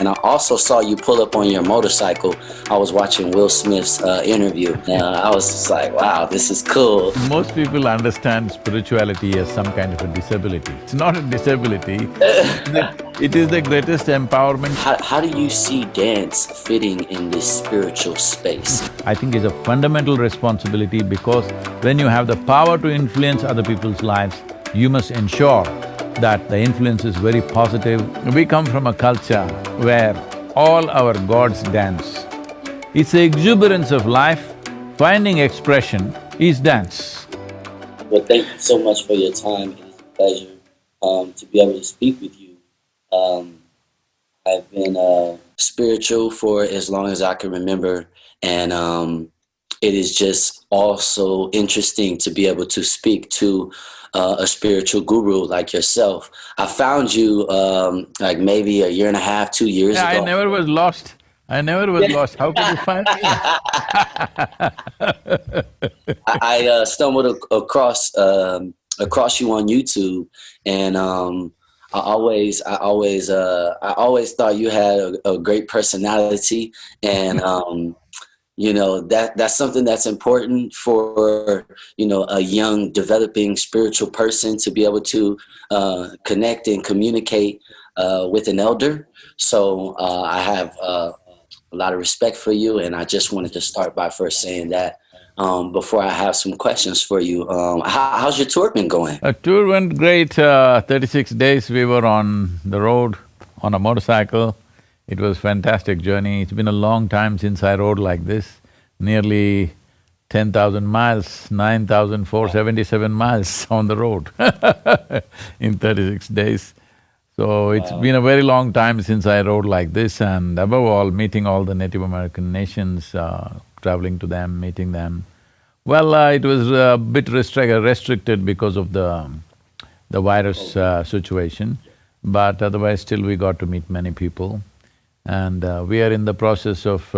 And I also saw you pull up on your motorcycle. I was watching Will Smith's interview. I was just like, wow, this is cool. Most people understand spirituality as some kind of a disability. It's not a disability, it is the greatest empowerment. How do you see dance fitting in this spiritual space? I think it's a fundamental responsibility because when you have the power to influence other people's lives, you must ensure that the influence is very positive. We come from a culture where all our gods dance. It's the exuberance of life, finding expression is dance. Well, thank you so much for your time. It is a pleasure to be able to speak with you. I've been spiritual for as long as I can remember, and it is just also interesting to be able to speak to a spiritual guru like yourself. I found you like maybe a year and a half, 2 years ago. I never was lost. I never was lost. How could you find me? I stumbled across you on YouTube, and I always thought you had a great personality, and you know, that's something that's important for, you know, a young developing spiritual person to be able to connect and communicate with an elder. So I have a lot of respect for you, and I just wanted to start by first saying that before I have some questions for you. How's your tour been going? Our tour went great. 36 days we were on the road on a motorcycle. It was a fantastic journey. It's been a long time since I rode like this, nearly 10,000 miles, 9,477 miles on the road in 36 days. So it's been a very long time since I rode like this, and above all, meeting all the Native American nations, traveling to them, meeting them. Well, it was a bit restricted because of the virus situation, but otherwise still we got to meet many people. And we are in the process of,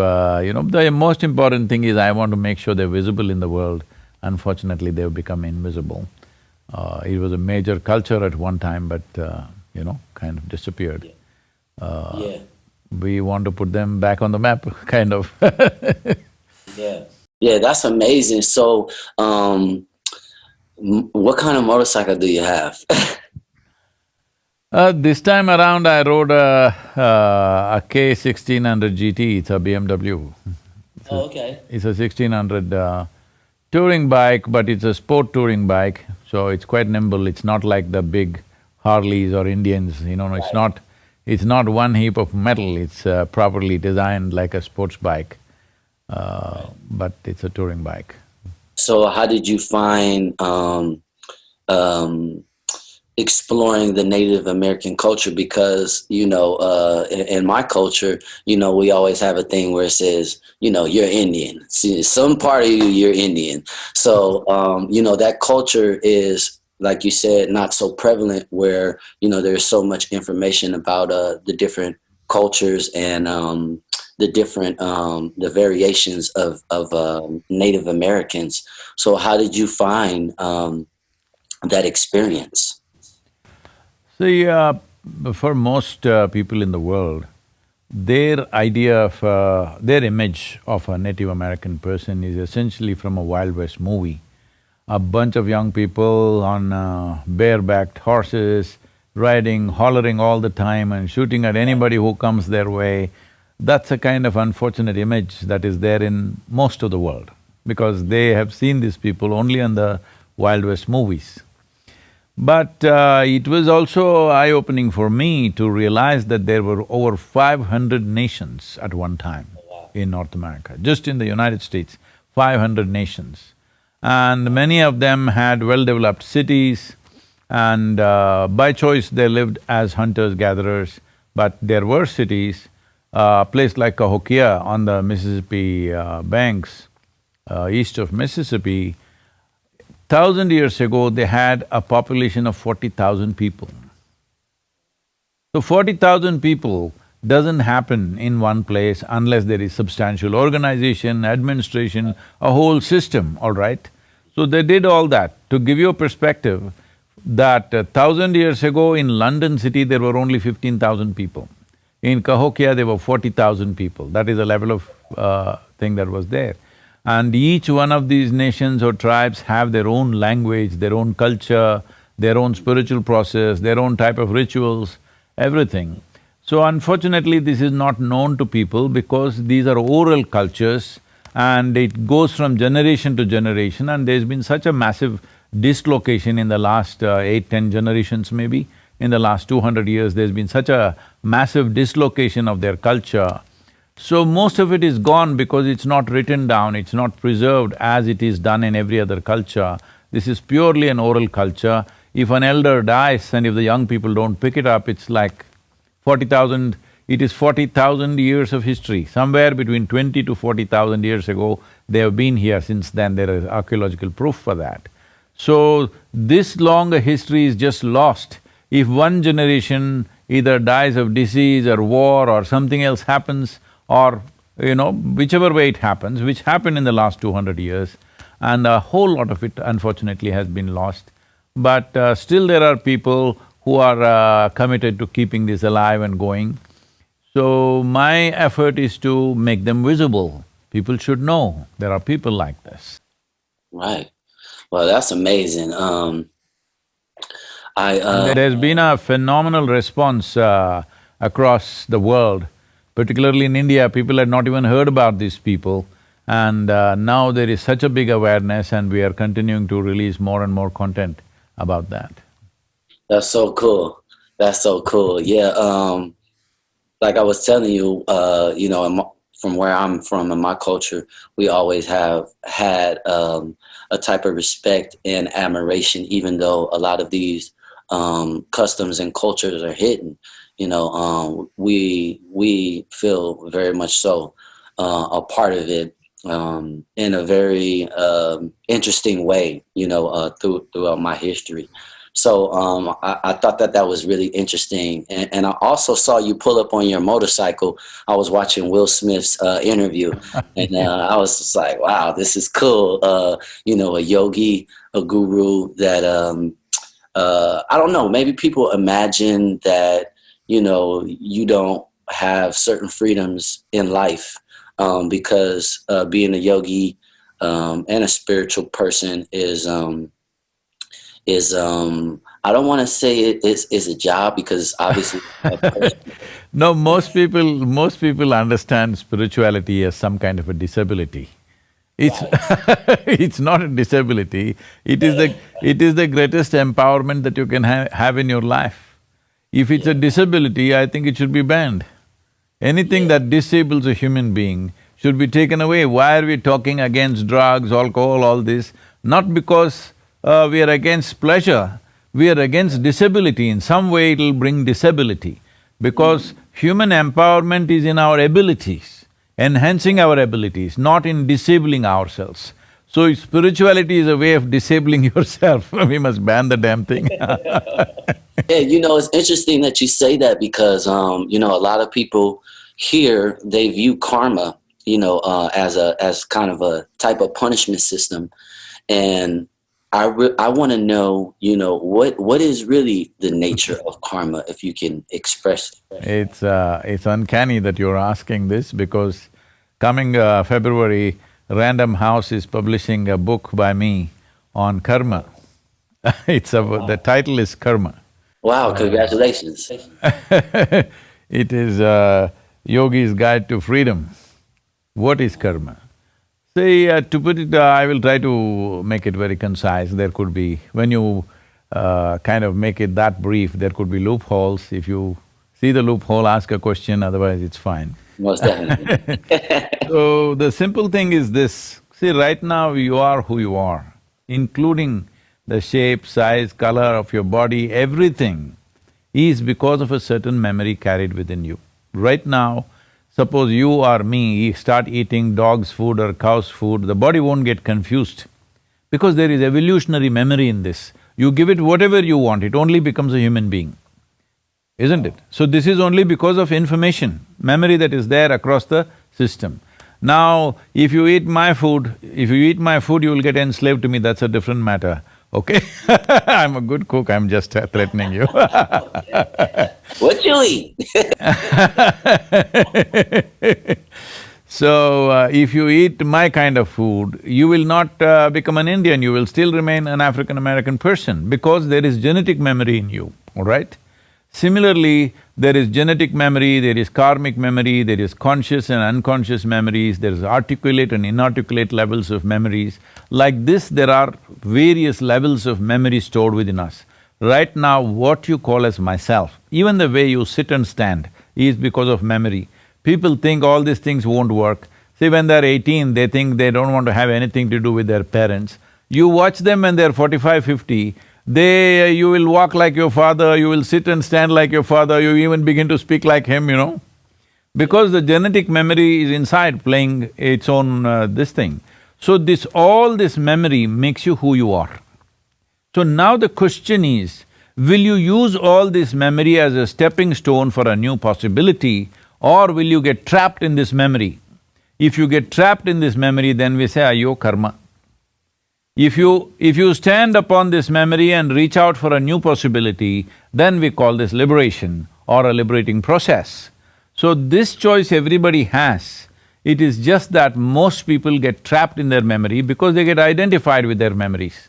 you know, the most important thing is I want to make sure they're visible in the world. Unfortunately, they've become invisible. It was a major culture at one time, but, you know, kind of disappeared. We want to put them back on the map, kind of. Yeah, that's amazing. So, what kind of motorcycle do you have? This time around I rode a K1600 GT, it's a BMW. Okay. It's a 1600 touring bike, but it's a sport touring bike, so it's quite nimble. It's not like the big Harleys or Indians, you know, it's not one heap of metal, it's properly designed like a sports bike, but it's a touring bike. So how did you find exploring the Native American culture? Because, you know, in my culture, you know, we always have a thing where it says, you know, you're Indian. See, some part of you, you're Indian. So, you know, that culture is, like you said, not so prevalent where, you know, there's so much information about the different cultures and the different, the variations of Native Americans. So how did you find that experience? See, for most people in the world, their idea of… their image of a Native American person is essentially from a Wild West movie. A bunch of young people on barebacked horses, riding, hollering all the time and shooting at anybody who comes their way. That's a kind of unfortunate image that is there in most of the world, because they have seen these people only on the Wild West movies. But it was also eye-opening for me to realize that there were over 500 nations at one time in North America. Just in the United States, 500 nations. And many of them had well-developed cities, and by choice they lived as hunters-gatherers. But there were cities, a place like Cahokia on the Mississippi banks, east of Mississippi, 1,000 years ago, they had a population of 40,000 people. So 40,000 people doesn't happen in one place unless there is substantial organization, administration, a whole system, all right? So they did all that. To give you a perspective, that 1,000 years ago in London city, there were only 15,000 people. In Cahokia, there were 40,000 people. That is the level of thing that was there. And each one of these nations or tribes have their own language, their own culture, their own spiritual process, their own type of rituals, everything. So unfortunately, this is not known to people because these are oral cultures and it goes from generation to generation, and there's been such a massive dislocation in the last 8–10 generations maybe. In the last 200 years, there's been such a massive dislocation of their culture. So most of it is gone because it's not written down, it's not preserved as it is done in every other culture. This is purely an oral culture. If an elder dies and if the young people don't pick it up, it's like 40,000… it is 40,000 years of history. Somewhere between 20 to 40,000 years ago, they have been here. Since then, there is archaeological proof for that. So, this long a history is just lost. If one generation either dies of disease or war or something else happens, or whichever way it happens, which happened in the last 200 years, and a whole lot of it unfortunately has been lost. But still there are people who are committed to keeping this alive and going. So my effort is to make them visible. People should know there are people like this. Right. Well, that's amazing. There's been a phenomenal response across the world, particularly in India. People had not even heard about these people, and now there is such a big awareness, and we are continuing to release more and more content about that. That's so cool. That's so cool. Yeah. Like I was telling you, from where I'm from in my culture, we always have had a type of respect and admiration, even though a lot of these customs and cultures are hidden. We feel very much so a part of it in a very interesting way, throughout my history. So I thought that was really interesting. And I also saw you pull up on your motorcycle. I was watching Will Smith's interview, and I was just like, wow, this is cool. A yogi, a guru that, I don't know, maybe people imagine that, you don't have certain freedoms in life because being a yogi and a spiritual person is I don't want to say it is a job, because obviously No, most people understand spirituality as some kind of a disability. It's it's not a disability, it is the greatest empowerment that you can have in your life. If it's a disability, I think it should be banned. Anything that disables a human being should be taken away. Why are we talking against drugs, alcohol, all this? Not because we are against pleasure, we are against disability. In some way it'll bring disability, because human empowerment is in our abilities, enhancing our abilities, not in disabling ourselves. So if spirituality is a way of disabling yourself, we must ban the damn thing. Yeah, it's interesting that you say that, because a lot of people here, they view karma, as kind of a type of punishment system. And I want to know, what is really the nature of karma, if you can express it. It's uncanny that you're asking this, because coming February, Random House is publishing a book by me on karma. The title is Karma. Wow, congratulations. It is Yogi's Guide to Freedom. What is karma? See, to put it, I will try to make it very concise. There could be… when you kind of make it that brief, there could be loopholes. If you see the loophole, ask a question, otherwise it's fine. Most definitely. So, the simple thing is this: see, right now you are who you are, including the shape, size, color of your body, everything is because of a certain memory carried within you. Right now, suppose you or me start eating dog's food or cow's food, the body won't get confused, because there is evolutionary memory in this. You give it whatever you want, it only becomes a human being, isn't it? So this is only because of information, memory that is there across the system. Now, if you eat my food, you will get enslaved to me, that's a different matter. okay? I'm a good cook, I'm just threatening you. What you eat? So, if you eat my kind of food, you will not become an Indian, you will still remain an African-American person because there is genetic memory in you, all right? Similarly, there is genetic memory, there is karmic memory, there is conscious and unconscious memories, there is articulate and inarticulate levels of memories. Like this, there are various levels of memory stored within us. Right now, what you call as myself, even the way you sit and stand is because of memory. People think all these things won't work. See, when they're 18, they think they don't want to have anything to do with their parents. You watch them when they're 45, 50, you will walk like your father, you will sit and stand like your father, you even begin to speak like him, you know. Because the genetic memory is inside playing its own this thing. So all this memory makes you who you are. So now the question is, will you use all this memory as a stepping stone for a new possibility, or will you get trapped in this memory? If you get trapped in this memory, then we say, ayo karma. If you stand upon this memory and reach out for a new possibility, then we call this liberation or a liberating process. So this choice everybody has. It is just that most people get trapped in their memory because they get identified with their memories.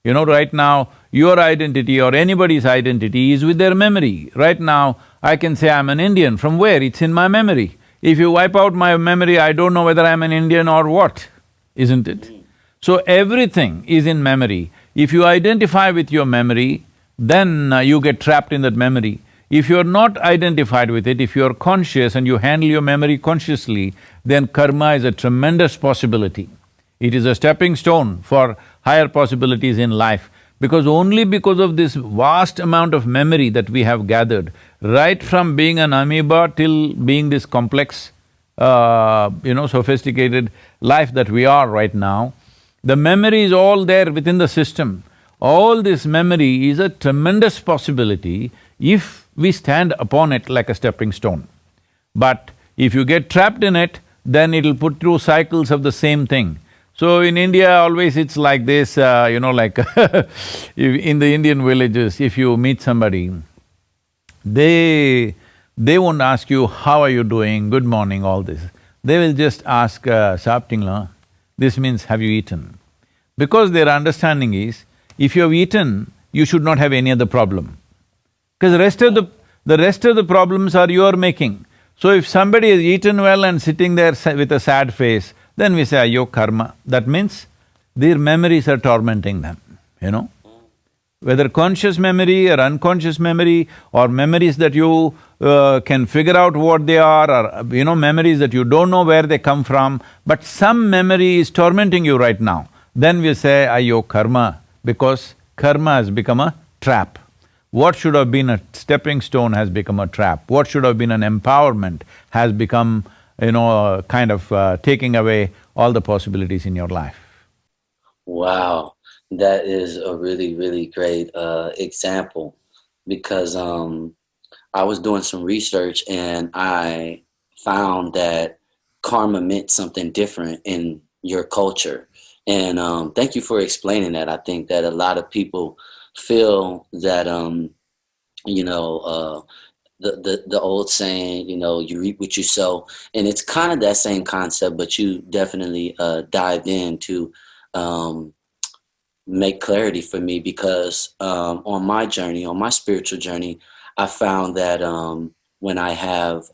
You know, right now, your identity or anybody's identity is with their memory. Right now, I can say I'm an Indian. From where? It's in my memory. If you wipe out my memory, I don't know whether I'm an Indian or what, isn't it? So everything is in memory. If you identify with your memory, then you get trapped in that memory. If you're not identified with it, if you're conscious and you handle your memory consciously, then karma is a tremendous possibility. It is a stepping stone for higher possibilities in life, because only because of this vast amount of memory that we have gathered, right from being an amoeba till being this complex, sophisticated life that we are right now, the memory is all there within the system. All this memory is a tremendous possibility if we stand upon it like a stepping stone. But if you get trapped in it, then it'll put through cycles of the same thing. So in India, always it's like this, like in the Indian villages, if you meet somebody, they won't ask you, how are you doing, good morning, all this. They will just ask, Saaptingla, this means, have you eaten? Because their understanding is, if you have eaten, you should not have any other problem. Because the rest of the problems are your making. So if somebody has eaten well and sitting there with a sad face, then we say, ayo karma. That means their memories are tormenting them, you know. Whether conscious memory or unconscious memory, or memories that you can figure out what they are, or memories that you don't know where they come from, but some memory is tormenting you right now, then we say, ayo karma, because karma has become a trap. What should have been a stepping stone has become a trap. What should have been an empowerment has become, kind of taking away all the possibilities in your life. Wow, that is a really, really great example, because I was doing some research and I found that karma meant something different in your culture. And thank you for explaining that. I think that a lot of people feel that, the old saying, you reap what you sow, and it's kind of that same concept, but you definitely dived in to make clarity for me, because on my journey, on my spiritual journey, I found that when I have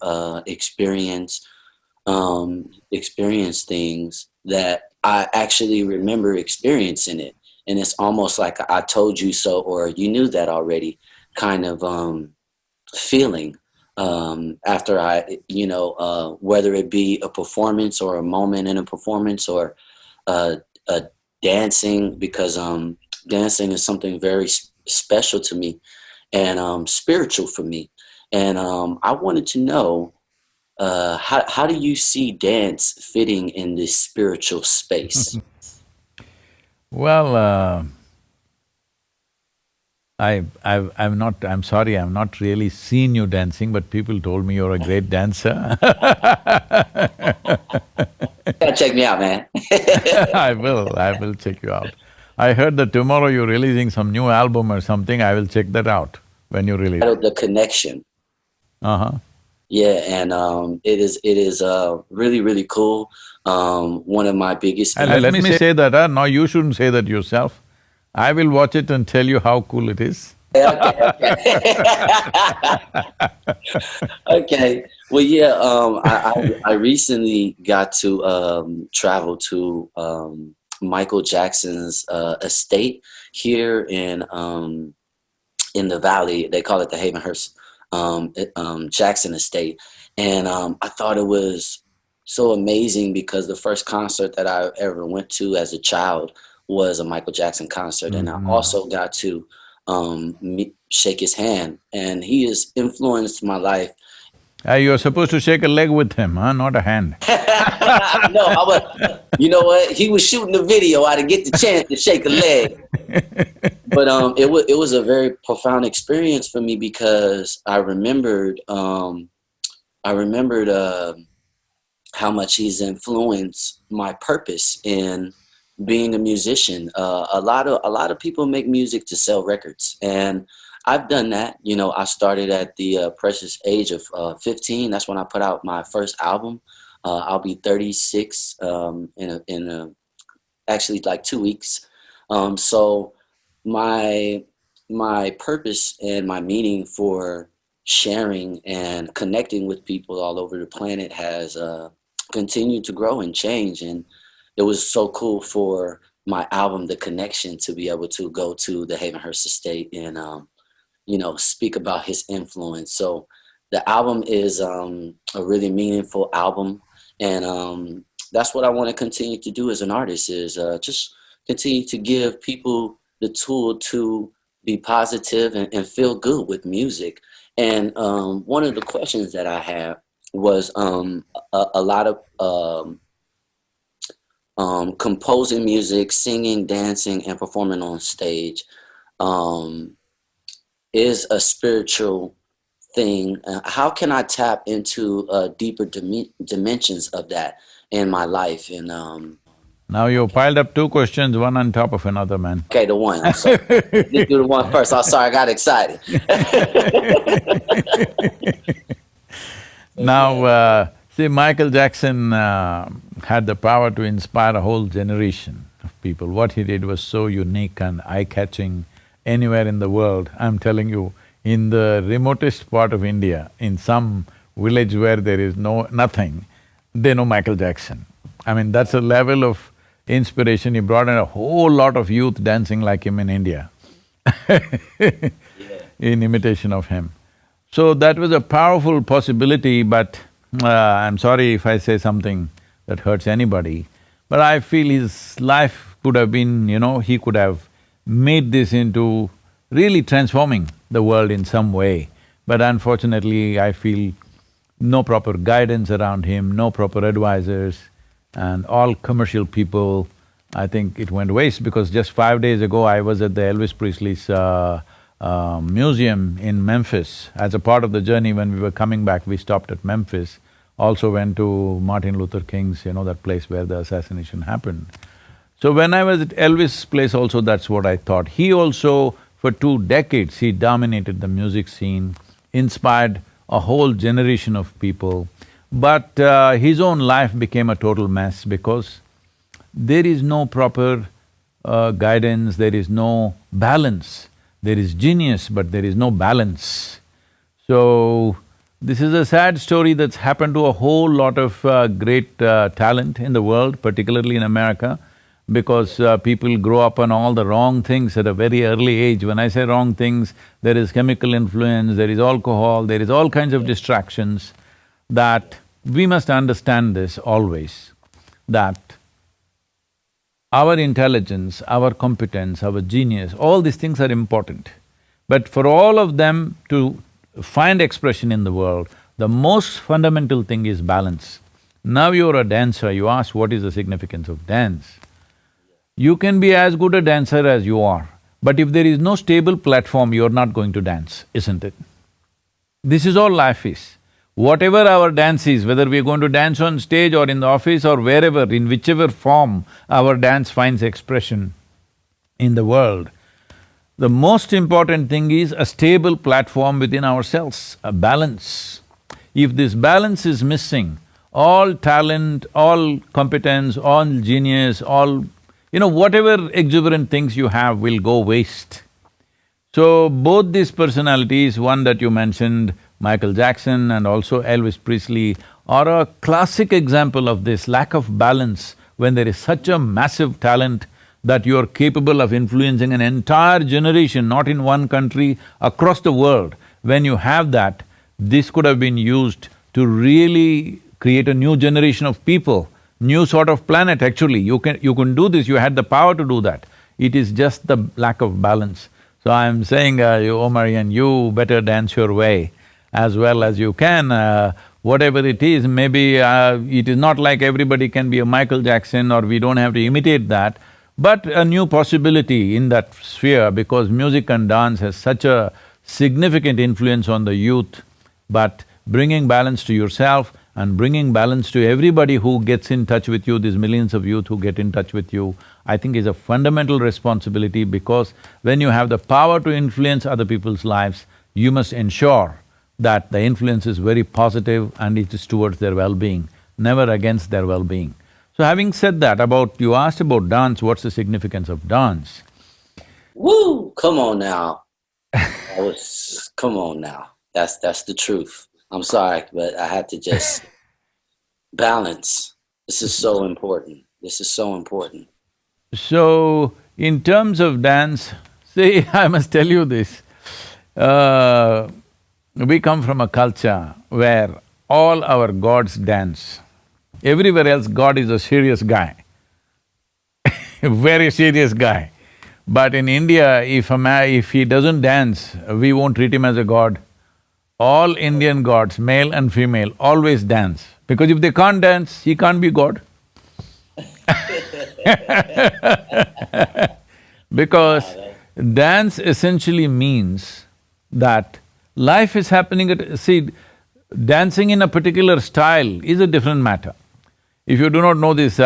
experienced things, that I actually remember experiencing it, and it's almost like I told you so, or you knew that already, kind of feeling after I, whether it be a performance or a moment in a performance, or a dancing, because dancing is something very special to me and spiritual for me. And I wanted to know, how do you see dance fitting in this spiritual space? Well, I'm sorry, I've not really seen you dancing, but people told me you're a great dancer. You gotta check me out, man. I will check you out. I heard that tomorrow you're releasing some new album or something. I will check that out when you release. The connection. Uh-huh. Yeah, and it is really really cool. One of my biggest And let me say that, now you shouldn't say that yourself. I will watch it and tell you how cool it is. okay, okay. Okay. Well, yeah. I recently got to travel to Michael Jackson's estate here in the valley. They call it the Havenhurst Jackson Estate, and I thought it was so amazing because the first concert that I ever went to as a child was a Michael Jackson concert, and I also got to shake his hand, and he has influenced my life. You're supposed to shake a leg with him, huh? Not a hand. No, you know what? He was shooting the video. I didn't get the chance to shake a leg. But it was a very profound experience for me because I remembered how much he's influenced my purpose in being a musician. A lot of people make music to sell records, and I've done that. You know, I started at the precious age of 15. That's when I put out my first album. I'll be 36 in actually like 2 weeks. So my purpose and my meaning for sharing and connecting with people all over the planet has continued to grow and change. And it was so cool for my album, The Connection, to be able to go to the Havenhurst Estate and speak about his influence. So the album is a really meaningful album, and that's what I want to continue to do as an artist, is just continue to give people the tool to be positive and feel good with music. And one of the questions that I had was a lot of composing music, singing, dancing, and performing on stage is a spiritual thing. How can I tap into deeper dimensions of that in my life? And now you piled up two questions, one on top of another, man. okay, the one. I'm sorry. Let's do the one first. I'm sorry, I got excited. Now, see, Michael Jackson had the power to inspire a whole generation of people. What he did was so unique and eye-catching. Anywhere in the world, I'm telling you, in the remotest part of India, in some village where there is nothing, they know Michael Jackson. I mean, that's a level of inspiration. He brought in a whole lot of youth dancing like him in India in imitation of him. So that was a powerful possibility, but I'm sorry if I say something that hurts anybody, but I feel his life could have been, he could have made this into really transforming the world in some way. But unfortunately, I feel no proper guidance around him, no proper advisors, and all commercial people. I think it went waste, because just 5 days ago I was at the Elvis Presley's museum in Memphis. As a part of the journey, when we were coming back, we stopped at Memphis. Also went to Martin Luther King's, that place where the assassination happened. So when I was at Elvis' place also, that's what I thought. He also, for 2 decades, he dominated the music scene, inspired a whole generation of people. But his own life became a total mess because there is no proper guidance, there is no balance. There is genius, but there is no balance. So, this is a sad story that's happened to a whole lot of great talent in the world, particularly in America, because people grow up on all the wrong things at a very early age. When I say wrong things, there is chemical influence, there is alcohol, there is all kinds of distractions, that we must understand this always, that our intelligence, our competence, our genius, all these things are important. But for all of them to find expression in the world, the most fundamental thing is balance. Now you're a dancer, you ask what is the significance of dance. You can be as good a dancer as you are, but if there is no stable platform, you're not going to dance, isn't it? This is all life is. Whatever our dance is, whether we're going to dance on stage or in the office or wherever, in whichever form our dance finds expression, in the world, the most important thing is a stable platform within ourselves, a balance. If this balance is missing, all talent, all competence, all genius, all… whatever exuberant things you have will go waste. So, both these personalities, one that you mentioned, Michael Jackson and also Elvis Presley, are a classic example of this lack of balance when there is such a massive talent that you are capable of influencing an entire generation, not in one country, across the world. When you have that, this could have been used to really create a new generation of people, new sort of planet actually. You can do this, you had the power to do that. It is just the lack of balance. So I'm saying, Omarion, you better dance your way as well as you can. Whatever it is, maybe it is not like everybody can be a Michael Jackson or we don't have to imitate that, but a new possibility in that sphere because music and dance has such a significant influence on the youth. But bringing balance to yourself and bringing balance to everybody who gets in touch with you, these millions of youth who get in touch with you, I think is a fundamental responsibility because when you have the power to influence other people's lives, you must ensure that the influence is very positive and it is towards their well-being, never against their well-being. So having said that, you asked about dance, what's the significance of dance? Woo! Come on now. Come on now. That's the truth. I'm sorry, but I had to just… balance. This is so important. This is so important. So, in terms of dance, see, I must tell you this, we come from a culture where all our gods dance. Everywhere else, God is a serious guy, very serious guy. But in India, if he doesn't dance, we won't treat him as a god. All Indian gods, male and female, always dance, because if they can't dance, he can't be God. Because dance essentially means that life is happening at… See, dancing in a particular style is a different matter. If you do not know this,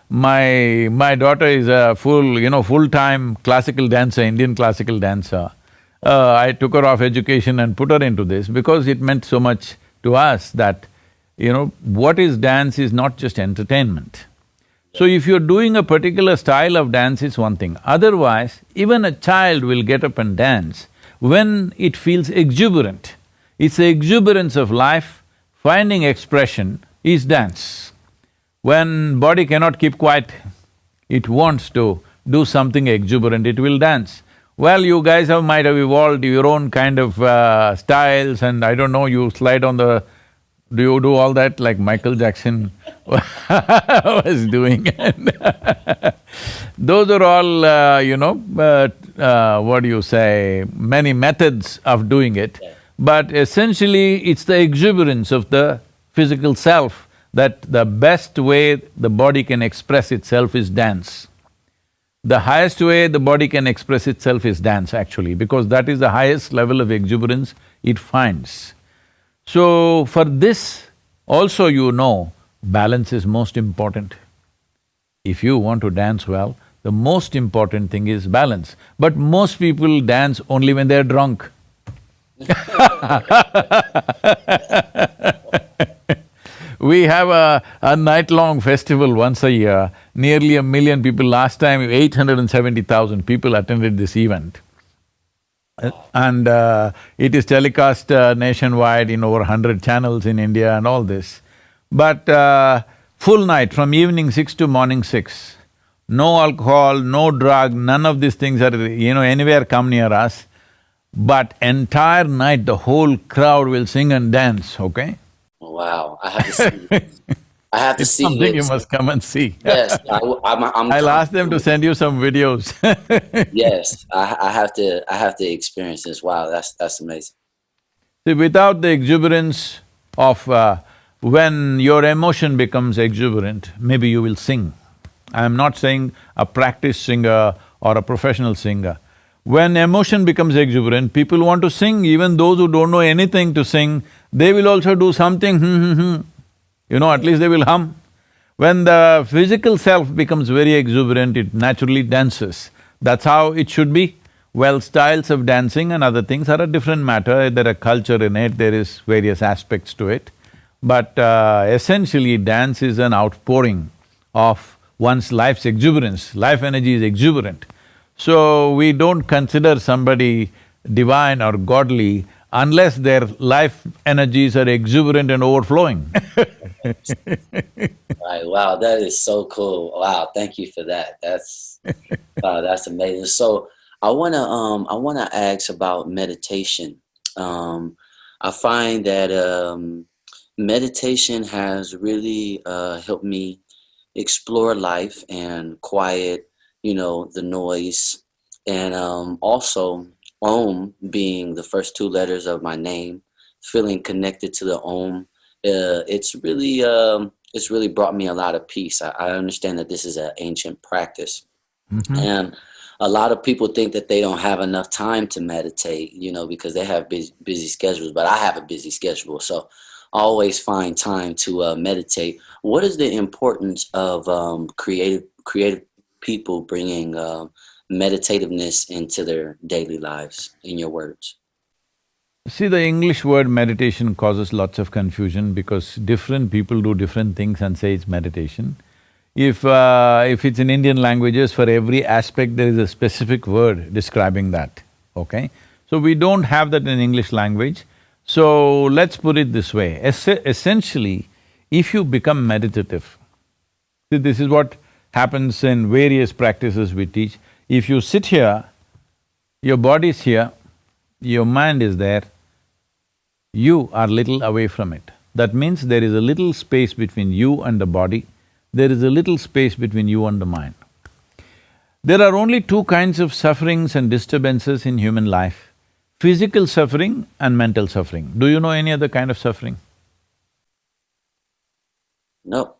my daughter is a full-time classical dancer, Indian classical dancer. I took her off education and put her into this because it meant so much to us that, what is dance is not just entertainment. So if you're doing a particular style of dance, it's one thing. Otherwise, even a child will get up and dance when it feels exuberant. It's the exuberance of life, finding expression is dance. When body cannot keep quiet, it wants to do something exuberant, it will dance. Well, you guys might have evolved your own kind of styles and I don't know, you slide on the… Do you do all that like Michael Jackson was doing? Those are all, what do you say, many methods of doing it. But essentially, it's the exuberance of the physical self that the best way the body can express itself is dance. The highest way the body can express itself is dance actually, because that is the highest level of exuberance it finds. So, for this also balance is most important. If you want to dance well, the most important thing is balance. But most people dance only when they're drunk. We have a night-long festival once a year, nearly 1 million people. Last time, 870,000 people attended this event. And it is telecast nationwide in over 100 channels in India and all this. But full night, from evening 6 to morning 6, no alcohol, no drug, none of these things are, anywhere come near us. But entire night, the whole crowd will sing and dance, okay? Wow, I have to see it. I have to It's see something it. you must come and see. Yes, I'll ask them to send you some videos. Yes, I have to experience this. Wow, that's amazing. See, without the exuberance of… when your emotion becomes exuberant, maybe you will sing. I'm not saying a practiced singer or a professional singer. When emotion becomes exuberant, people want to sing, even those who don't know anything to sing, they will also do something, at least they will hum. When the physical self becomes very exuberant, it naturally dances. That's how it should be. Well, styles of dancing and other things are a different matter, there are culture in it, there is various aspects to it. But essentially, dance is an outpouring of one's life's exuberance, life energy is exuberant. So, we don't consider somebody divine or godly unless their life energies are exuberant and overflowing. Right. Wow, that is so cool. Wow, thank you for that. Wow, that's amazing. So I wanna ask about meditation. I find that meditation has really helped me explore life and quiet, the noise, and also Om being the first two letters of my name, feeling connected to the Om. It's really brought me a lot of peace. I understand that this is an ancient practice, and a lot of people think that they don't have enough time to meditate, because they have busy schedules. But I have a busy schedule, so I always find time to meditate. What is the importance of creative people bringing meditativeness into their daily lives, in your words? See, the English word meditation causes lots of confusion because different people do different things and say it's meditation. If it's in Indian languages, for every aspect there is a specific word describing that, okay? So we don't have that in English language. So let's put it this way, essentially, if you become meditative, see, this is what happens in various practices we teach. If you sit here, your body is here, your mind is there, you are little away from it. That means there is a little space between you and the body, there is a little space between you and the mind. There are only two kinds of sufferings and disturbances in human life: physical suffering and mental suffering. Do you know any other kind of suffering? No.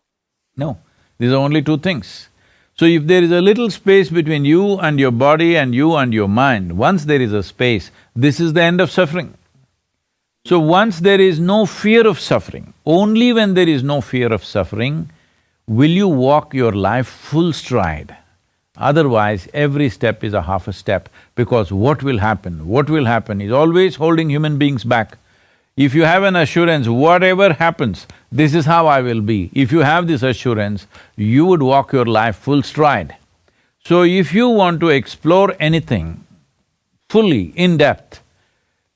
No, these are only two things. So if there is a little space between you and your body and you and your mind, once there is a space, this is the end of suffering. So once there is no fear of suffering, only when there is no fear of suffering, will you walk your life full stride. Otherwise, every step is a half a step, because what will happen is always holding human beings back. If you have an assurance, whatever happens, this is how I will be, if you have this assurance, you would walk your life full stride. So if you want to explore anything fully, in depth,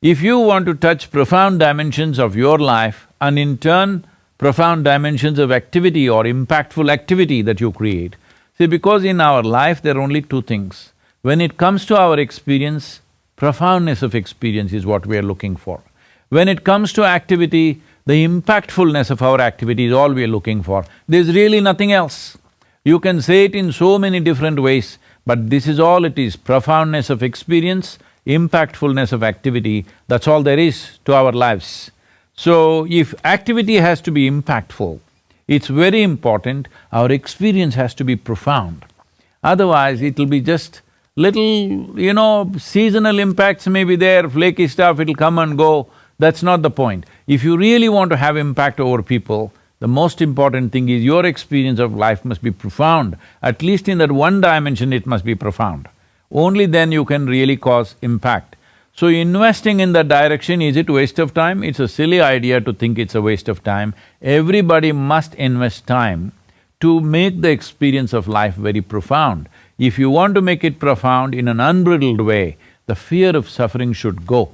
if you want to touch profound dimensions of your life and in turn profound dimensions of activity or impactful activity that you create, see, because in our life there are only two things. When it comes to our experience, profoundness of experience is what we are looking for. When it comes to activity, the impactfulness of our activity is all we are looking for. There's really nothing else. You can say it in so many different ways, but this is all it is: profoundness of experience, impactfulness of activity, that's all there is to our lives. So, if activity has to be impactful, it's very important our experience has to be profound. Otherwise, it'll be just little, seasonal impacts may be there, flaky stuff, it'll come and go. That's not the point. If you really want to have impact over people, the most important thing is your experience of life must be profound. At least in that one dimension, it must be profound. Only then you can really cause impact. So investing in that direction, is it waste of time? It's a silly idea to think it's a waste of time. Everybody must invest time to make the experience of life very profound. If you want to make it profound in an unbridled way, the fear of suffering should go.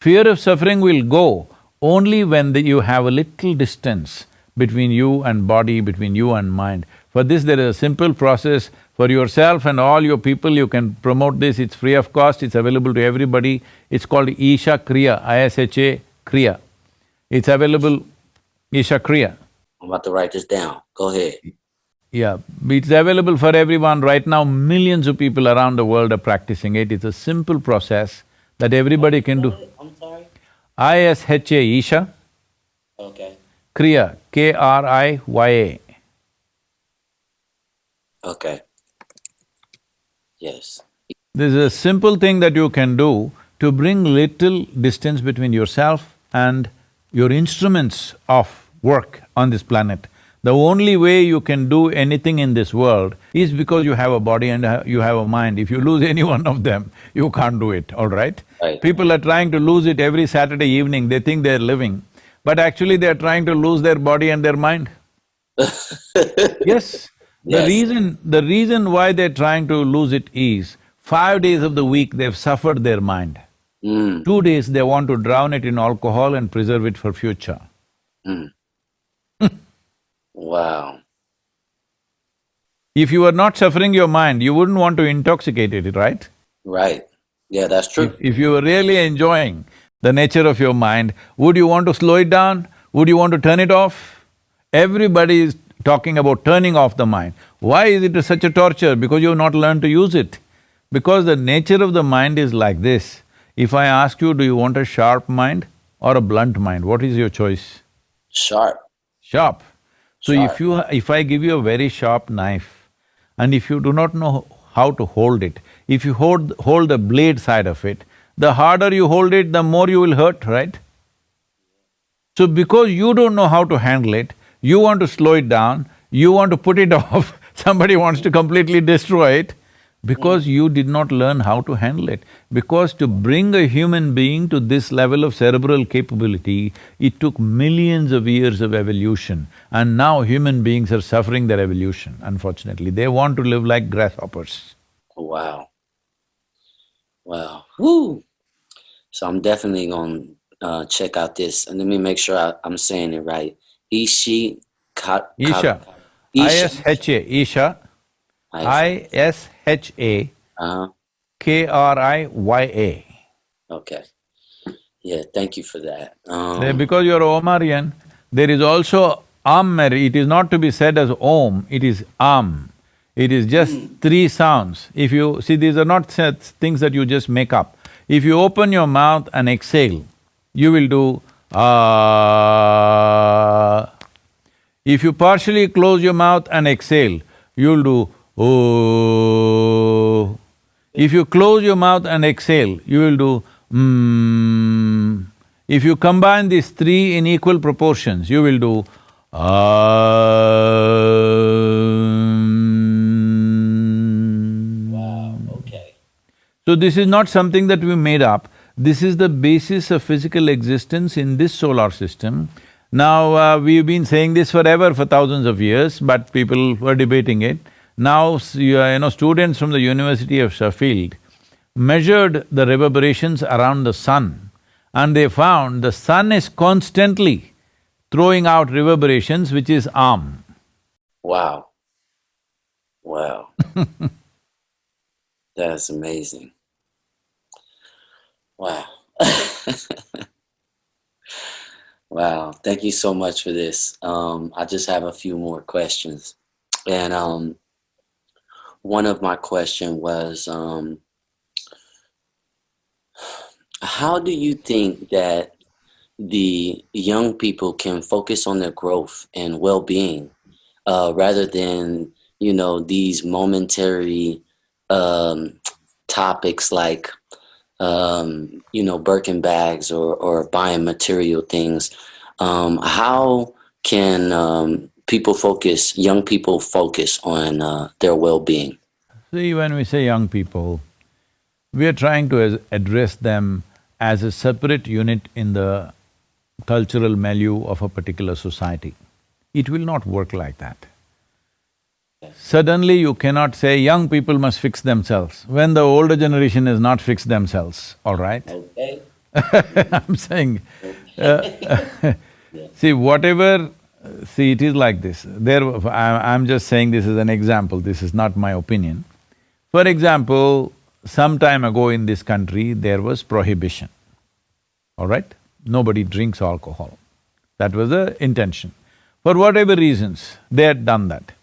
Fear of suffering will go only when you have a little distance between you and body, between you and mind. For this, there is a simple process. For yourself and all your people, you can promote this, it's free of cost, it's available to everybody. It's called Isha Kriya, ISHA Kriya. It's available, Isha Kriya. I'm about to write this down. Go ahead. Yeah, it's available for everyone. Right now, millions of people around the world are practicing it. It's a simple process that everybody can do. I'm sorry? ISHA, Isha. Okay. Kriya, Kriya. Okay. Yes. This is a simple thing that you can do to bring little distance between yourself and your instruments of work on this planet. The only way you can do anything in this world is because you have a body and you have a mind. If you lose any one of them, you can't do it, all right? Right. People are trying to lose it every Saturday evening, they think they're living, but actually they're trying to lose their body and their mind. Yes. Yes. The reason why they're trying to lose it is, 5 days of the week they've suffered their mind. 2 days they want to drown it in alcohol and preserve it for future. Wow. If you were not suffering your mind, you wouldn't want to intoxicate it, right? Right. Yeah, that's true. If you were really enjoying the nature of your mind, would you want to slow it down? Would you want to turn it off? Everybody is talking about turning off the mind. Why is it such a torture? Because you have not learned to use it. Because the nature of the mind is like this. If I ask you, do you want a sharp mind or a blunt mind, what is your choice? Sharp. Sharp. So Sharp. if I give you a very sharp knife, and if you do not know how to hold it, if you hold the blade side of it, the harder you hold it, the more you will hurt, right? So because you don't know how to handle it, you want to slow it down, you want to put it off, somebody wants to completely destroy it, because you did not learn how to handle it. Because to bring a human being to this level of cerebral capability, it took millions of years of evolution, and now human beings are suffering their evolution, unfortunately. They want to live like grasshoppers. Wow. Wow. Woo. So I'm definitely gonna check out this, and let me make sure I'm saying it right. Ishi Isha. Isha. I-S-H-A, Isha. I-S-H-A Uh-huh. K-R-I-Y-A. Okay. Yeah, thank you for that. Because you're Omarion, there is also Ammeri, it is not to be said as Om, it is Am. It is just three sounds. If you… see, these are not things that you just make up. If you open your mouth and exhale, you will do If you partially close your mouth and exhale, you'll do Oh. If you close your mouth and exhale, you will do If you combine these three in equal proportions, you will do Wow, okay. So this is not something that we made up, this is the basis of physical existence in this solar system. Now, we've been saying this forever, for thousands of years, but people were debating it. Now, students from the University of Sheffield measured the reverberations around the sun, and they found the sun is constantly throwing out reverberations, which is Am. Wow. Wow. That's amazing. Wow. Wow, thank you so much for this. I just have a few more questions. And one of my question was, how do you think that the young people can focus on their growth and well-being rather than, these momentary topics like, Birkin bags or buying material things? How can young people focus on their well-being? See, when we say young people, we are trying to address them as a separate unit in the cultural milieu of a particular society. It will not work like that. Suddenly you cannot say young people must fix themselves when the older generation has not fixed themselves, all right? Okay. I'm saying, see, it is like this. I'm just saying this is an example, this is not my opinion. For example, some time ago in this country, there was prohibition, all right? Nobody drinks alcohol. That was the intention. For whatever reasons, they had done that.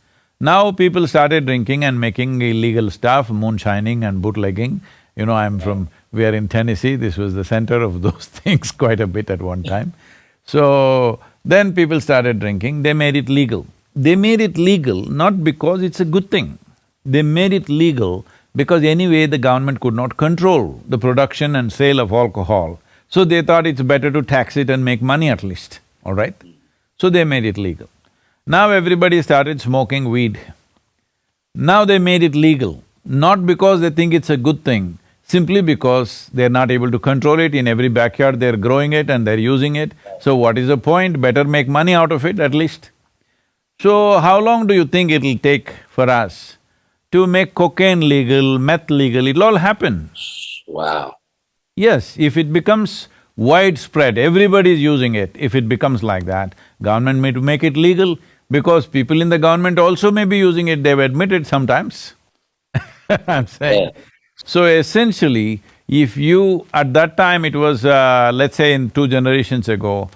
Now people started drinking and making illegal stuff, moonshining and bootlegging. We are in Tennessee, this was the center of those things quite a bit at one time. So, then people started drinking, they made it legal. They made it legal not because it's a good thing. They made it legal because anyway the government could not control the production and sale of alcohol. So they thought it's better to tax it and make money at least, all right? So they made it legal. Now everybody started smoking weed. Now they made it legal, not because they think it's a good thing, simply because they're not able to control it. In every backyard they're growing it and they're using it. So what is the point? Better make money out of it at least. So how long do you think it'll take for us to make cocaine legal, meth legal? It'll all happen. Wow. Yes, if it becomes widespread, everybody is using it, if it becomes like that, government may to make it legal, because people in the government also may be using it, they've admitted sometimes. I'm saying. Yeah. So essentially, if you… at that time it was, let's say in 2 generations ago,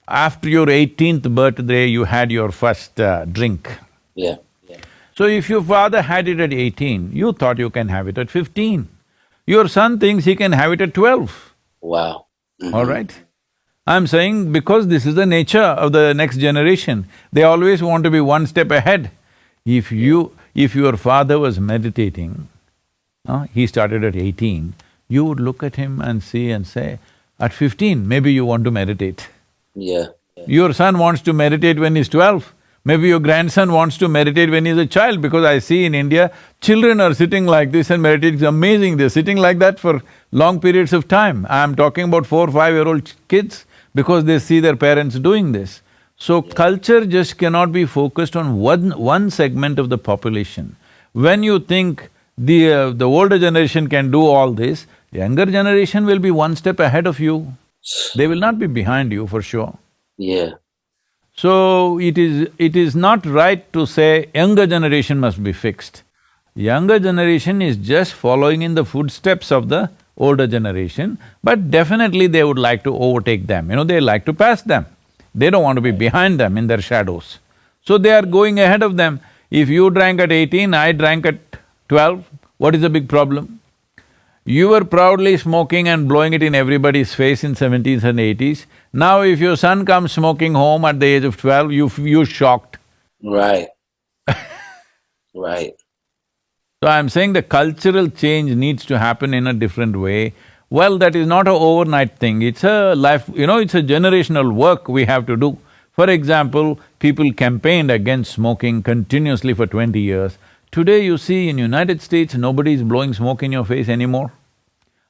after your 18th birthday you had your first drink. Yeah. Yeah. So if your father had it at 18, you thought you can have it at 15. Your son thinks he can have it at 12. Wow. Mm-hmm. All right? I'm saying because this is the nature of the next generation, they always want to be one step ahead. If your father was meditating, he started at 18, you would look at him and see and say, at 15, maybe you want to meditate. Yeah. Your son wants to meditate when he's 12. Maybe your grandson wants to meditate when he's a child, because I see in India, children are sitting like this and meditating. It's amazing, they're sitting like that for long periods of time. I'm talking about 4 or 5-year-old kids, because they see their parents doing this. So culture just cannot be focused on one segment of the population. When you think the older generation can do all this, younger generation will be one step ahead of you. They will not be behind you for sure. Yeah. So it is not right to say younger generation must be fixed. Younger generation is just following in the footsteps of the older generation, but definitely they would like to overtake them, they like to pass them. They don't want to be behind them in their shadows. So they are going ahead of them. If you drank at 18, I drank at 12, what is the big problem? You were proudly smoking and blowing it in everybody's face in 70s and 80s. Now if your son comes smoking home at the age of 12, you're shocked. Right. Right. So I'm saying the cultural change needs to happen in a different way. Well, that is not an overnight thing, it's a life… it's a generational work we have to do. For example, people campaigned against smoking continuously for 20 years. Today you see in United States, nobody is blowing smoke in your face anymore.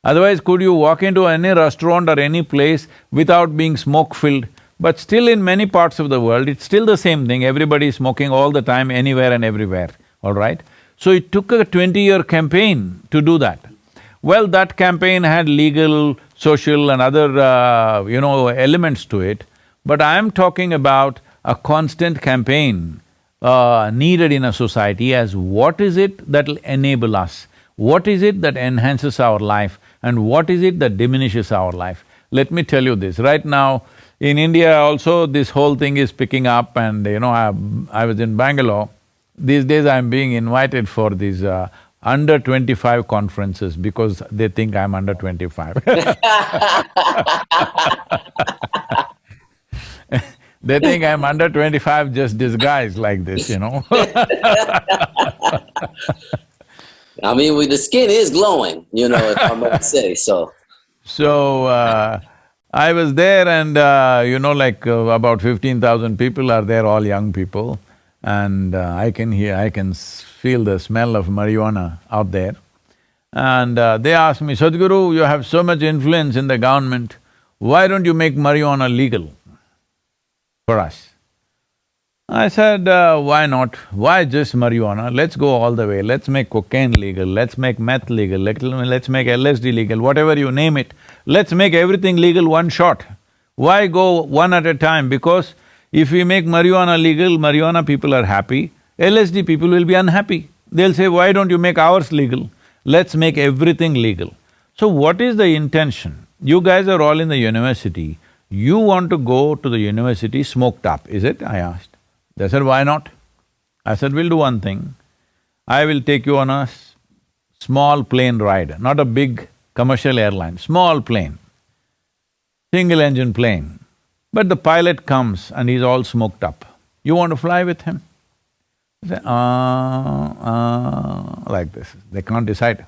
Otherwise, could you walk into any restaurant or any place without being smoke-filled? But still in many parts of the world, it's still the same thing, everybody is smoking all the time, anywhere and everywhere, all right? So it took a 20-year campaign to do that. Well, that campaign had legal, social and other, elements to it, but I am talking about a constant campaign needed in a society as what is it that'll enable us, what is it that enhances our life, and what is it that diminishes our life. Let me tell you this, right now in India also this whole thing is picking up, and I was in Bangalore. These days I'm being invited for these under 25 conferences because they think I'm under 25. They think I'm under 25 just disguised like this, I mean, the skin is glowing, if I might say so. So, I was there and, about 15,000 people are there, all young people. And I can feel the smell of marijuana out there. And they asked me, Sadhguru, you have so much influence in the government, why don't you make marijuana legal for us? I said, why not? Why just marijuana? Let's go all the way, let's make cocaine legal, let's make meth legal, let's make LSD legal, whatever you name it. Let's make everything legal one shot. Why go one at a time? Because if we make marijuana legal, marijuana people are happy, LSD people will be unhappy. They'll say, why don't you make ours legal? Let's make everything legal. So what is the intention? You guys are all in the university, you want to go to the university smoked up, is it? I asked. They said, why not? I said, we'll do one thing. I will take you on a small plane ride, not a big commercial airline, small plane, single-engine plane. But the pilot comes and he's all smoked up. You want to fly with him? I say, like this. They can't decide.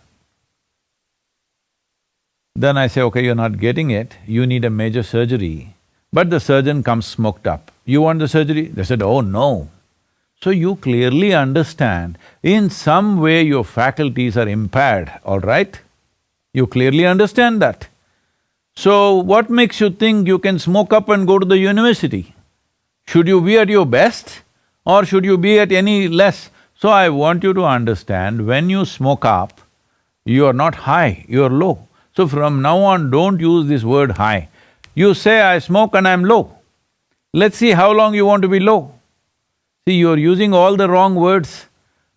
Then I say, okay, you're not getting it, you need a major surgery. But the surgeon comes smoked up. You want the surgery? They said, oh no, So you clearly understand, in some way your faculties are impaired, all right? You clearly understand that. So what makes you think you can smoke up and go to the university? Should you be at your best or should you be at any less? So I want you to understand, when you smoke up, you are not high, you are low. So from now on, don't use this word high. You say, I smoke and I'm low. Let's see how long you want to be low. See, you're using all the wrong words.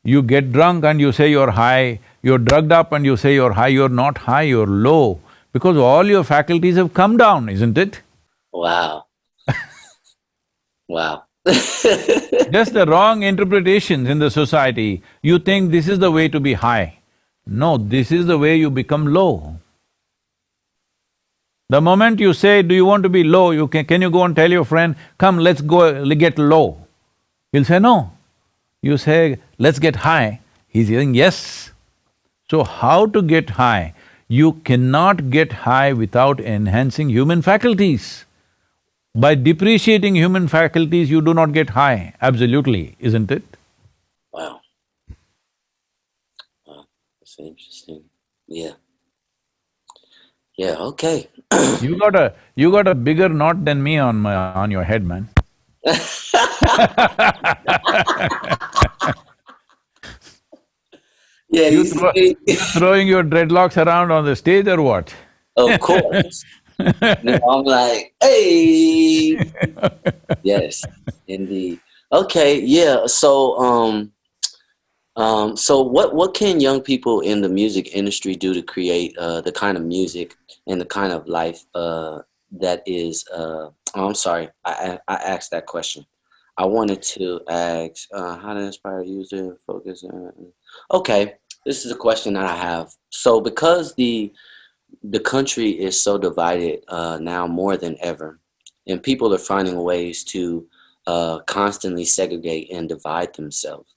You get drunk and you say you're high, you're drugged up and you say you're high, you're not high, you're low, because all your faculties have come down, isn't it? Wow. Wow. Just the wrong interpretations in the society, you think this is the way to be high. No, this is the way you become low. The moment you say, do you want to be low, can you go and tell your friend, come, let's go get low? He'll say no. You say, let's get high, he's saying yes. So how to get high? You cannot get high without enhancing human faculties. By depreciating human faculties, you do not get high, absolutely, isn't it? Wow. Wow, that's interesting. Yeah. Yeah, okay. You got a bigger knot than me on your head, man. Yeah, you see. You throwing your dreadlocks around on the stage or what? Of course. I'm like, hey. Yes, indeed. Okay, yeah. So what can young people in the music industry do to create the kind of music and the kind of life that is? Oh, I'm sorry, I asked that question. I wanted to ask how to inspire user focus. Okay, this is a question that I have. So because the country is so divided now more than ever, and people are finding ways to constantly segregate and divide themselves.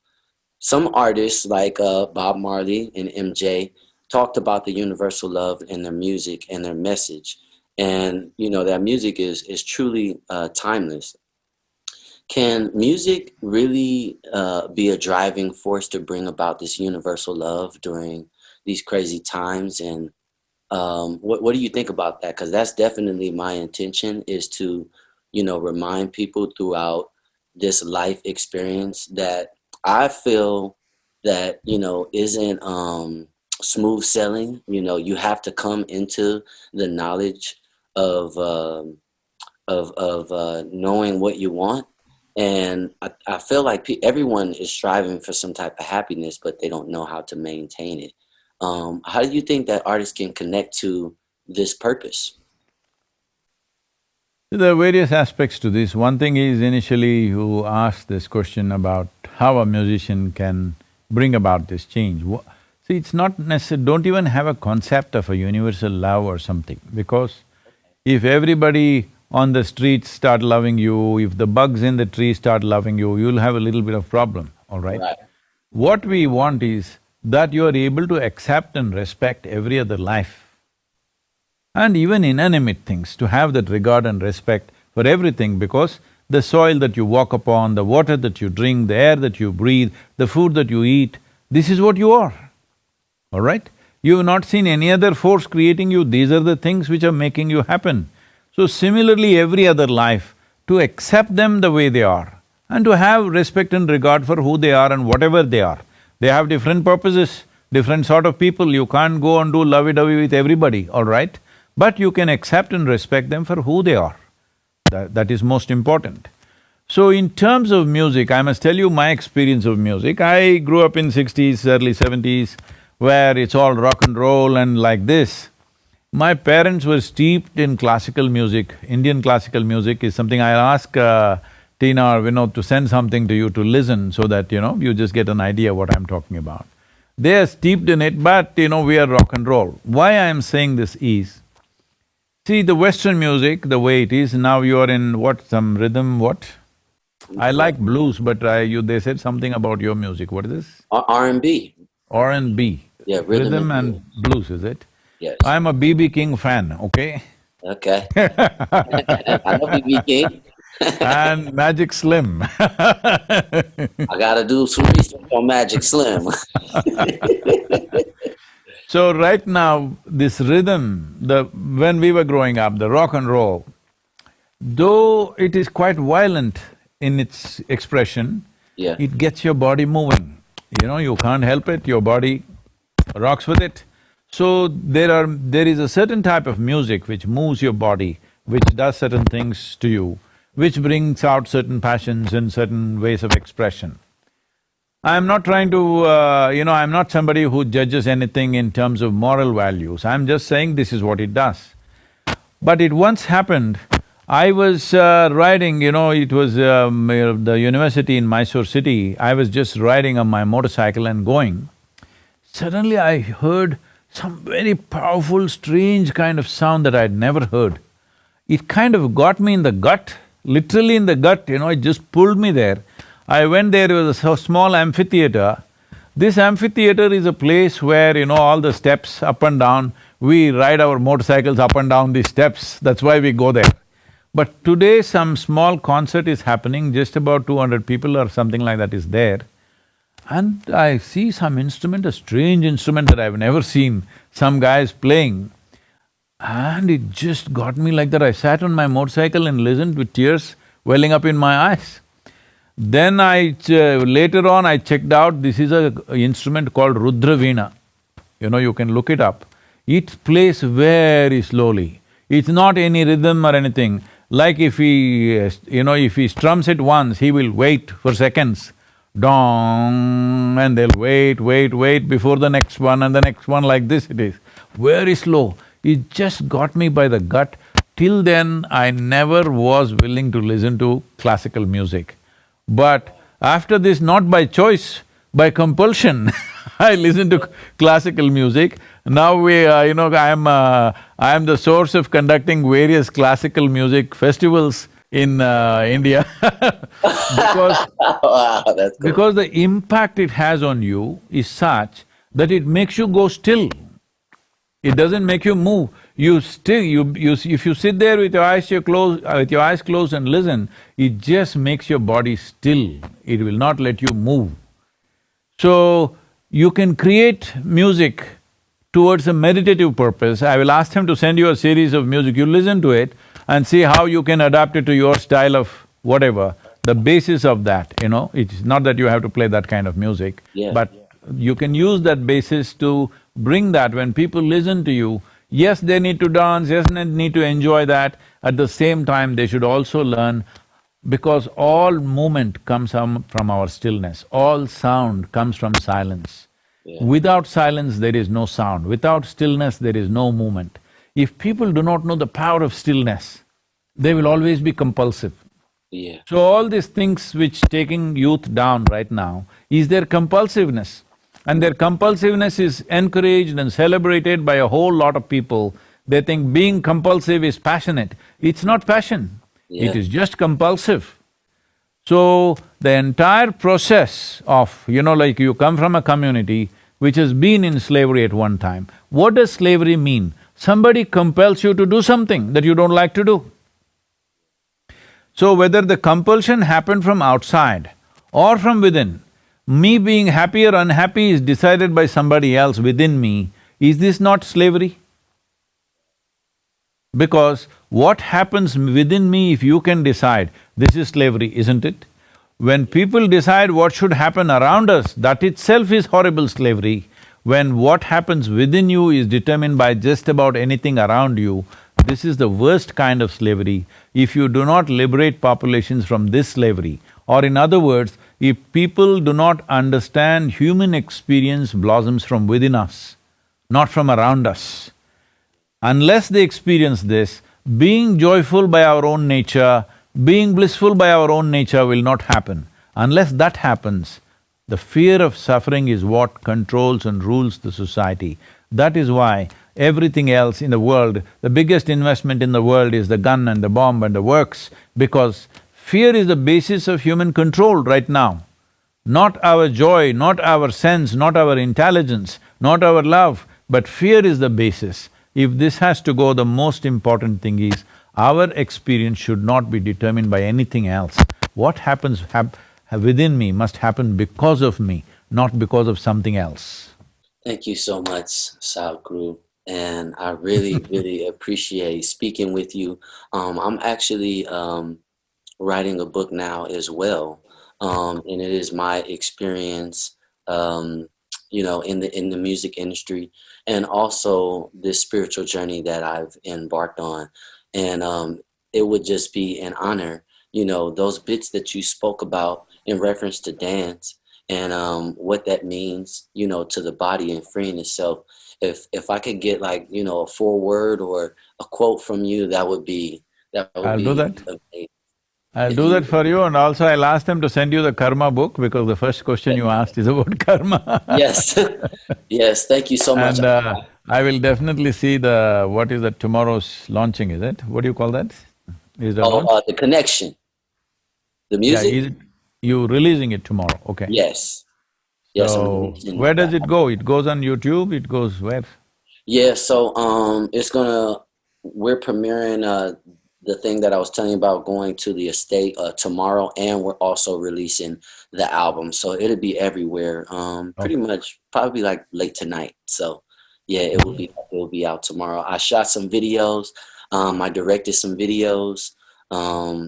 Some artists like Bob Marley and MJ talked about the universal love in their music and their message, and you know that music is truly timeless. Can music really be a driving force to bring about this universal love during these crazy times? And what do you think about that? Because that's definitely my intention, is to, you know, remind people throughout this life experience that I feel that, you know, isn't smooth sailing. You know, you have to come into the knowledge of knowing what you want. And I feel like everyone is striving for some type of happiness, but they don't know how to maintain it. How do you think that artists can connect to this purpose? There are various aspects to this. One thing is, initially you asked this question about how a musician can bring about this change. See, it's not necessary, don't even have a concept of a universal love or something, because if everybody on the streets start loving you, if the bugs in the tree start loving you, you'll have a little bit of problem, all right? Right. What we want is that you are able to accept and respect every other life, and even inanimate things, to have that regard and respect for everything, because the soil that you walk upon, the water that you drink, the air that you breathe, the food that you eat, this is what you are, all right? You have not seen any other force creating you, these are the things which are making you happen. So similarly, every other life, to accept them the way they are and to have respect and regard for who they are and whatever they are. They have different purposes, different sort of people, you can't go and do lovey-dovey with everybody, all right? But you can accept and respect them for who they are. That is most important. So in terms of music, I must tell you my experience of music. I grew up in 60s, early 70s, where it's all rock and roll and like this. My parents were steeped in classical music. Indian classical music is something I'll ask Tina or Vinod to send something to you to listen, so that, you know, you just get an idea what I'm talking about. They are steeped in it, but, you know, we are rock and roll. Why I am saying this is, see, the Western music, the way it is, now you're in what, some rhythm, what? I like blues, but they said something about your music, what is this? R&B. R&B. Yeah, Rhythm and blues, is it? Yes. I'm a B.B. King fan, okay? Okay. I know B.B. King. and Magic Slim. I gotta do some research on Magic Slim. So right now, this rhythm, when we were growing up, the rock and roll, though it is quite violent in its expression, Yeah. it gets your body moving. You know, you can't help it, your body rocks with it. So there is a certain type of music which moves your body, which does certain things to you, which brings out certain passions and certain ways of expression. I'm not trying to, I'm not somebody who judges anything in terms of moral values, I'm just saying this is what it does. But it once happened, I was riding, it was the university in Mysore city, I was just riding on my motorcycle and going. Suddenly I heard some very powerful, strange kind of sound that I'd never heard. It kind of got me in the gut, literally in the gut, it just pulled me there. I went there, it was a small amphitheater. This amphitheater is a place where, all the steps up and down, we ride our motorcycles up and down these steps, that's why we go there. But today some small concert is happening, just about 200 people or something like that is there. And I see some instrument, a strange instrument that I've never seen, some guys playing. And it just got me like that. I sat on my motorcycle and listened with tears welling up in my eyes. Then later on I checked out, this is a instrument called Rudra Veena. You can look it up. It plays very slowly. It's not any rhythm or anything. Like if he strums it once, he will wait for seconds. Dong, and they'll wait before the next one and the next one, like this it is. Very slow. It just got me by the gut. Till then, I never was willing to listen to classical music. But after this, not by choice, by compulsion, I listen to classical music. Now I am the source of conducting various classical music festivals in India because… Wow, that's cool. Because the impact it has on you is such that it makes you go still. It doesn't make you move. If you sit there with your eyes closed and listen, it just makes your body still. It will not let you move. So, you can create music towards a meditative purpose. I will ask him to send you a series of music, you listen to it and see how you can adapt it to your style of whatever. The basis of that, it's not that you have to play that kind of music, but you can use that basis to bring that. When people listen to you, yes, they need to dance, yes, they need to enjoy that. At the same time, they should also learn, because all movement comes from our stillness, all sound comes from silence. Without silence, there is no sound. Without stillness, there is no movement. If people do not know the power of stillness, they will always be compulsive. So all these things which taking youth down right now is their compulsiveness. And their compulsiveness is encouraged and celebrated by a whole lot of people. They think being compulsive is passionate. It's not passion, it is just compulsive. So, the entire process of, like you come from a community which has been in slavery at one time. What does slavery mean? Somebody compels you to do something that you don't like to do. So whether the compulsion happened from outside or from within, me being happy or unhappy is decided by somebody else within me, is this not slavery? Because what happens within me, if you can decide, this is slavery, isn't it? When people decide what should happen around us, that itself is horrible slavery. When what happens within you is determined by just about anything around you, this is the worst kind of slavery. If you do not liberate populations from this slavery, or in other words, if people do not understand human experience blossoms from within us, not from around us. Unless they experience this, being joyful by our own nature, being blissful by our own nature will not happen. Unless that happens, the fear of suffering is what controls and rules the society. That is why everything else in the world, the biggest investment in the world is the gun and the bomb and the works, because fear is the basis of human control right now. Not our joy, not our sense, not our intelligence, not our love, but fear is the basis. If this has to go, the most important thing is Our experience should not be determined by anything else. What happens within me must happen because of me, not because of something else. Thank you so much, Sadhguru. And I really, really appreciate speaking with you. I'm actually writing a book now as well, and it is my experience, in the music industry, and also this spiritual journey that I've embarked on. And it would just be an honor, those bits that you spoke about in reference to dance and what that means, to the body and freeing itself. If I could get like, a foreword or a quote from you, that would I'll do be that. amazing. I'll If do that you, for you, and also I'll ask them to send you the karma book, because the first question you asked is about karma. yes, yes, thank you so much. And I will definitely see the… what is that, tomorrow's launching, is it? What do you call that? Is the Oh, launch? the connection, the Yeah, music. is it… you releasing it tomorrow, okay. Yes, yes, I'm So, releasing where does that. it go? It goes on YouTube, it goes where? Yeah, so we're premiering the thing that I was telling you about, going to the estate tomorrow, and we're also releasing the album. So it'll be everywhere. Pretty Okay. much probably like late tonight. So yeah, it will be out tomorrow. I shot some videos. I directed some videos.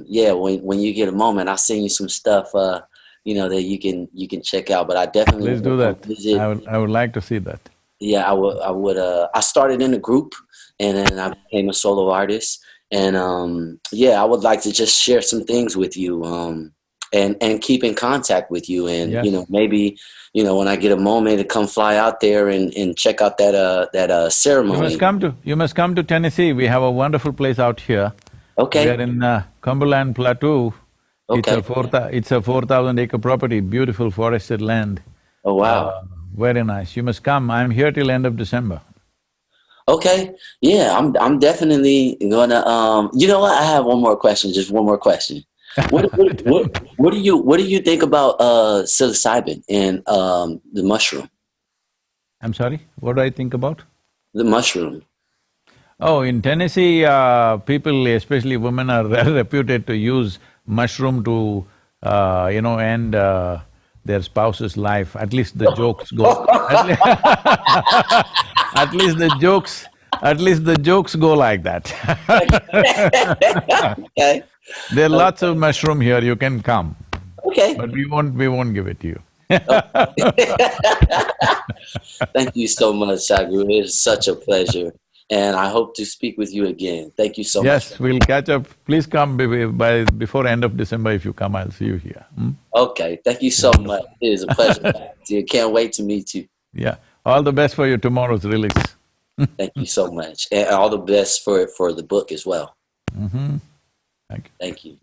Yeah, when you get a moment, I'll send you some stuff that you can check out. But I definitely Please want do to come that. visit. I would like to see that. Yeah, I started in a group, and then I became a solo artist. And yeah, I would like to just share some things with you, and keep in contact with you. And Yes. maybe, when I get a moment to come fly out there and check out that ceremony. You must come to Tennessee, we have a wonderful place out here. We Okay. are in Cumberland Plateau. Okay. It's a 4,000 acre property, beautiful forested land. Oh, wow. Uh, Very nice. You must come. I'm here till end of December. Okay. Yeah, I'm definitely gonna. You know what? I have one more question. Just one more question. What what Tell what, me. what do you think about psilocybin and the mushroom? I'm sorry, what do I think about? The mushroom. Oh, in Tennessee, people, especially women, are reputed to use mushroom to, end their spouse's life. At least the jokes go… at least the jokes… at least the jokes go like that. Okay. There are lots of mushroom here, you can come, Okay. but we won't give it to you. Thank you so much, Sadhguru. It is such a pleasure, and I hope to speak with you again. Thank you so much. Yes, we'll catch up. Please come before end of December. If you come, I'll see you here. Hmm? Okay. Thank you so much. Wonderful. It is a pleasure. Can't wait to meet you. Yeah, all the best for your tomorrow's release. Thank you so much, and all the best for the book as well. Mm-hmm. Thank you. Thank you.